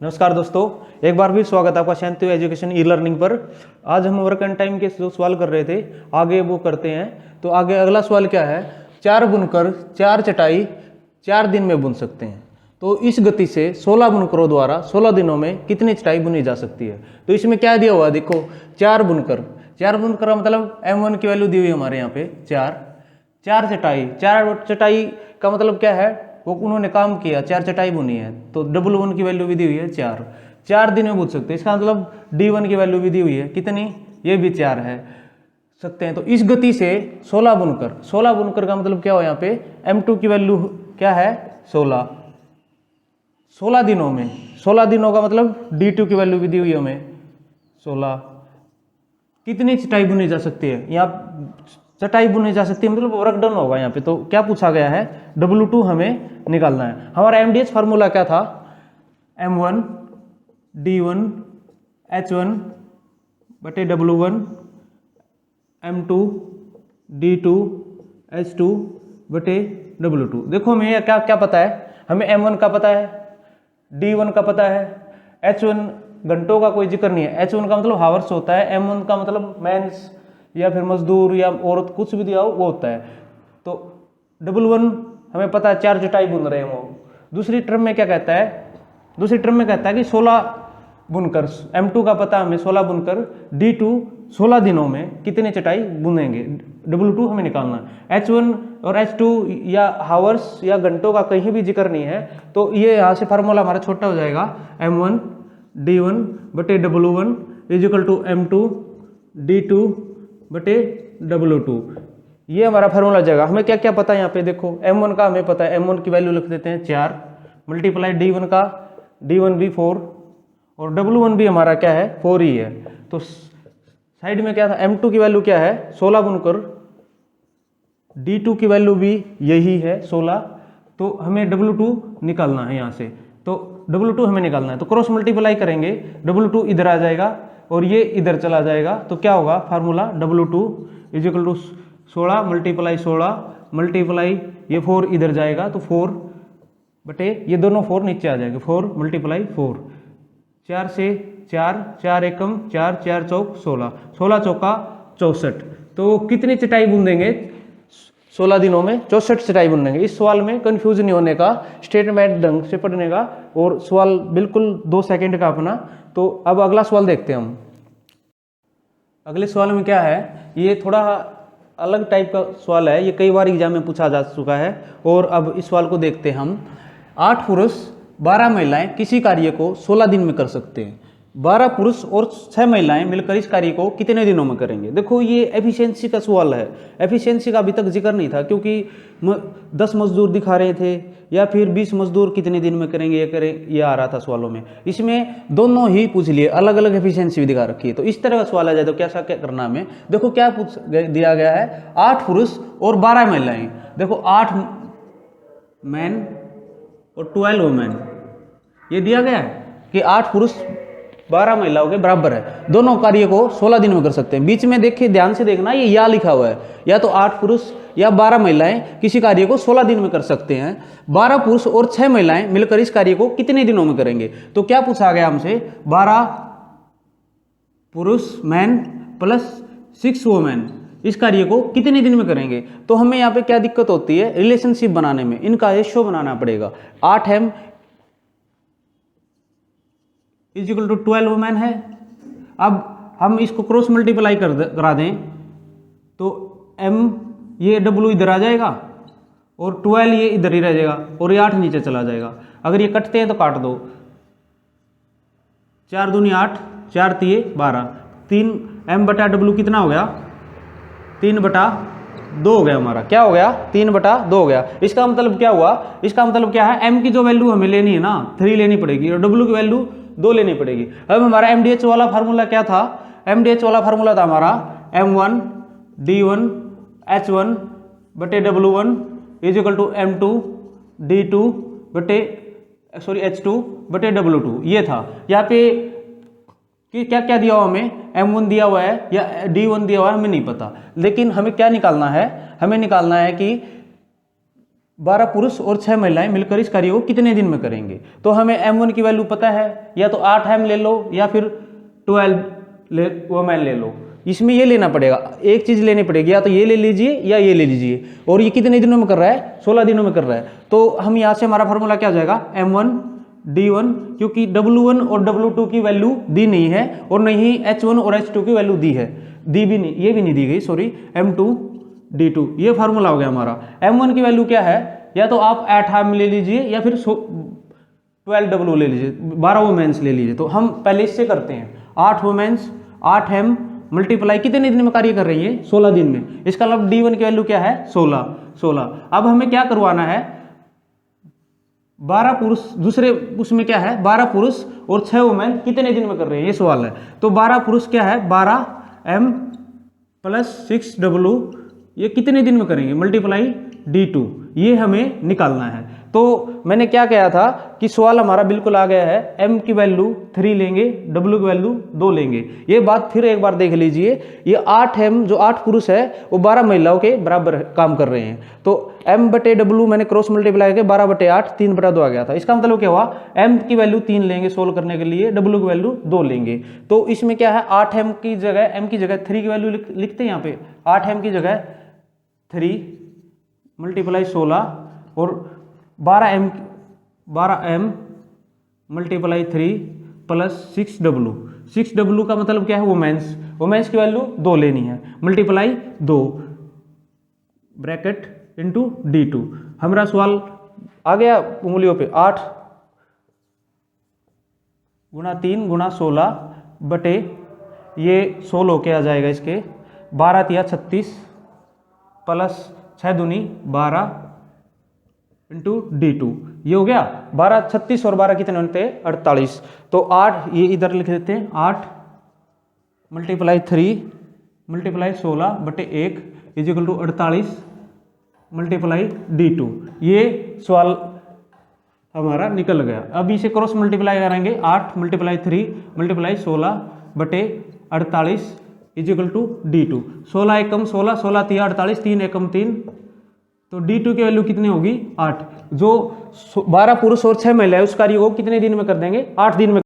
नमस्कार दोस्तों, एक बार भी स्वागत है आपका शांति एजुकेशन ई लर्निंग पर। आज हम वर्क एंड टाइम के जो सवाल कर रहे थे आगे वो करते हैं। तो आगे अगला सवाल क्या है, 4 बुनकर 4 चटाई 4 दिन में बुन सकते हैं। तो इस गति से 16 बुनकरों द्वारा 16 दिनों में कितनी चटाई बुनी जा सकती है। तो इसमें क्या दिया हुआ है, देखो 4 बुनकर का मतलब M1 की वैल्यू दी हुई है हमारे यहाँ पे 4 चटाई। 4 चटाई का मतलब क्या है, वो उन्होंने काम किया, 4 चटाई बुनी है। तो W1 की वैल्यू भी दी हुई है 4 दिन में बुन सकते हैं। इसका मतलब D1 की वैल्यू भी दी हुई है कितनी, ये भी 4 है सकते हैं। तो इस गति से 16 बुनकर का मतलब क्या हो, यहाँ पे M2 की वैल्यू क्या है 16 दिनों में। 16 दिनों का मतलब D2 की वैल्यू भी दी हुई है हमें 16। कितनी चटाई बुनी जा सकती है, यहाँ चटाई बुनी जा सकती है मतलब वर्क डन होगा यहाँ पे। तो क्या पूछा गया है, W2 हमें निकालना है। हमारा MDH फार्मूला क्या था, M1 D1 H1 बटे W1 M2 D2 H2 बटे W2। देखो हमें क्या क्या पता है, हमें M1 का पता है, D1 का पता है, H1 घंटों का कोई जिक्र नहीं है। H1 का मतलब हावर्स होता है, M1 का मतलब मैन्स या फिर मजदूर या औरत कुछ भी दिया हो वो होता है। तो W1 हमें पता है 4 चटाई बुन रहे हैं वो। दूसरी टर्म में क्या कहता है, दूसरी टर्म में कहता है कि 16 बुनकर, M2 का पता हमें 16 बुनकर, D2 16 दिनों में कितने चटाई बुनेंगे, W2 हमें निकालना है। H1 और H2 या हावर्स या घंटों का कहीं भी जिक्र नहीं है। तो ये यहाँ से फार्मूला हमारा छोटा हो जाएगा, M1 D1 बटे W1 is equal to M2 D2 बटे W2। ये हमारा फार्मूला जाएगा। हमें क्या क्या पता है यहाँ पे, देखो M1 का हमें पता है, M1 की वैल्यू लिख देते हैं 4 मल्टीप्लाई D1 का, D1 भी 4 और W1 भी हमारा क्या है 4 ही है। तो साइड में क्या था, M2 की वैल्यू क्या है 16 बुनकर, D2 की वैल्यू भी यही है 16। तो हमें W2 निकालना है यहाँ से। तो W2 हमें निकालना है, तो क्रॉस मल्टीप्लाई करेंगे, W2 इधर आ जाएगा और ये इधर चला जाएगा। तो क्या होगा formula, W2 is equal to 16 multiply 16 multiply ये 4 इधर जाएगा तो 4 बटे ये दोनों 4 नीचे आ जाएंगे, 4 मल्टीप्लाई 4, 4 से 4 एकम 4 4 चौक 16, 16 चौका 64। तो कितनी चटाई बुन देंगे 16 दिनों में, 64 चटाई बुन देंगे। इस सवाल में कंफ्यूज नहीं होने का, स्टेटमेंट ढंग से पढ़ने का और सवाल बिल्कुल 2 सेकंड का अपना। तो अब अगला सवाल देखते हैं हम। अगले सवाल में क्या है, ये थोड़ा अलग टाइप का सवाल है, ये कई बार एग्जाम में पूछा जा चुका है। और अब इस सवाल को देखते हैं हम। 8 पुरुष 12 महिलाएं किसी कार्य को 16 दिन में कर सकते हैं। 12 पुरुष और 6 महिलाएं मिलकर इस कार्य को कितने दिनों में करेंगे। देखो ये एफिशिएंसी का सवाल है। एफिशिएंसी का अभी तक जिक्र नहीं था क्योंकि 10 मजदूर दिखा रहे थे या फिर 20 मजदूर कितने दिन में करेंगे ये आ रहा था सवालों में। इसमें दोनों ही पूछ लिए, अलग अलग एफिशिएंसी भी दिखा रखी है। तो इस तरह का सवाल आ जाए तो क्या करना हमें, देखो क्या दिया गया है, 8 पुरुष और 12 महिलाएं। देखो 8 मैन और 12 वुमेन, ये दिया गया है कि 8 पुरुष 12 महिलाओं के बराबर है, दोनों कार्य को 16 दिन में कर सकते हैं। बीच में देखिए, ध्यान से देखना, ये या लिखा हुआ है, या तो 8 पुरुष या 12 महिलाएं किसी कार्य को 16 दिन में कर सकते हैं। 12 पुरुष और 6 महिलाएं मिलकर इस कार्य को कितने दिनों में करेंगे। तो क्या पूछा गया हमसे, 12 पुरुष मैन प्लस 6 वुमेन इस कार्य को कितने दिन में करेंगे। तो हमें यहाँ पे क्या दिक्कत होती है, रिलेशनशिप बनाने में, इनका रेशियो बनाना पड़ेगा। 8m is equal to 12 women है। अब हम इसको क्रॉस मल्टीप्लाई करा दें तो m ये W इधर आ जाएगा और 12 ये इधर ही रह जाएगा और ये 8 नीचे चला जाएगा। अगर ये कटते हैं तो काट दो, 4 दूनी 8, 4 तिये 12, 3 m बटा W कितना हो गया, 3 बटा 2 हो गया हमारा। क्या हो गया, 3 बटा 2 हो गया। इसका मतलब क्या हुआ, इसका मतलब क्या है, m की जो वैल्यू हमें लेनी है ना 3 लेनी पड़ेगी और W की वैल्यू 2 लेनी पड़ेगी। अब हमारा MDH वाला फार्मूला क्या था, MDH वाला फार्मूला था हमारा M1 D1 H1 बटे W1 is equal to M2 D2 बटे H2 बटे W2। ये था। यहाँ पे कि क्या क्या दिया हुआ हमें, M1 दिया हुआ है या D1 दिया हुआ है, हमें नहीं पता। लेकिन हमें क्या निकालना है, हमें निकालना है कि 12 पुरुष और 6 महिलाएं मिलकर इस कार्य को कितने दिन में करेंगे। तो हमें m1 की वैल्यू पता है, या तो 8m ले लो या फिर 12 वोमेन ले लो। इसमें ये लेना पड़ेगा, एक चीज लेनी पड़ेगी, या तो ये ले लीजिए या ये ले लीजिए। और ये कितने दिनों में कर रहा है, 16 दिनों में कर रहा है। तो हम यहाँ से हमारा फॉर्मूला क्या हो जाएगा, m1 d1, क्योंकि w1 और w2 की वैल्यू दी नहीं है और नहीं h1 और h2 की वैल्यू दी है, दी भी नहीं, ये भी नहीं दी गई, सॉरी, m2 d2, ये फार्मूला हो गया हमारा। m1 की वैल्यू क्या है, या तो आप 8m ले लीजिए या फिर 12w ले लीजिए, 12 वोमेंस ले लीजिए। तो हम पहले इससे करते हैं, 8 वोमेंस 8m मल्टीप्लाई कितने दिन में कार्य कर रही है, 16 दिन में। इसका मतलब d1 की वैल्यू क्या है, 16। अब हमें क्या करवाना है, 12 पुरुष, दूसरे उसमें क्या है, 12 पुरुष और 6 वुमेन कितने दिन में कर रहे हैं, ये सवाल है। तो 12 पुरुष क्या है, 12m प्लस 6w, ये कितने दिन में करेंगे, मल्टीप्लाई d2, ये हमें निकालना है। तो मैंने क्या कहा था कि सवाल हमारा बिल्कुल आ गया है, m की वैल्यू 3 लेंगे, w की वैल्यू 2 लेंगे। ये बात फिर एक बार देख लीजिए, ये 8m जो 8 पुरुष है वो 12 महिलाओं के बराबर काम कर रहे हैं। तो m बटे w मैंने क्रॉस मल्टीप्लाई करके 12 बटे 8 3 बटा 2 आ गया था। इसका मतलब क्या हुआ, m की वैल्यू 3 लेंगे सोल्व करने के लिए, w की वैल्यू 2 लेंगे। तो इसमें क्या है, 8m की जगह, m की जगह 3 की वैल्यू लिखते हैं यहाँ पे, 8m की जगह 3 मल्टीप्लाई 16 और 12m मल्टीप्लाई 3 प्लस 6w का मतलब क्या है, वोमेंस की वैल्यू 2 लेनी है, मल्टीप्लाई 2 ब्रैकेट इंटू d2। हमारा सवाल आ गया उंगलियों पे, 8 गुणा 3 गुणा 16 बटे ये 16 क्या आ जाएगा, इसके 12 या 36 प्लस 6 दूनी 12 इंटू d2, ये हो गया 12, 36 और 12 कितने होते हैं, 48। तो 8 ये इधर लिख देते हैं, 8 मल्टीप्लाई 3 मल्टीप्लाई 16 बटे 1 is equal to 48 multiply d2। ये सवाल हमारा निकल गया। अब इसे क्रॉस मल्टीप्लाई करेंगे, 8 मल्टीप्लाई 3 मल्टीप्लाई 16 बटे 48 इज इक्वल टू d2। 16 एकम 16, 16 3 48, 3 एकम 3, तो d2 की वैल्यू कितनी होगी, 8। जो 12 पुरुष और 6 महिलाएं उस कार्य को कितने दिन में कर देंगे, 8 दिन में।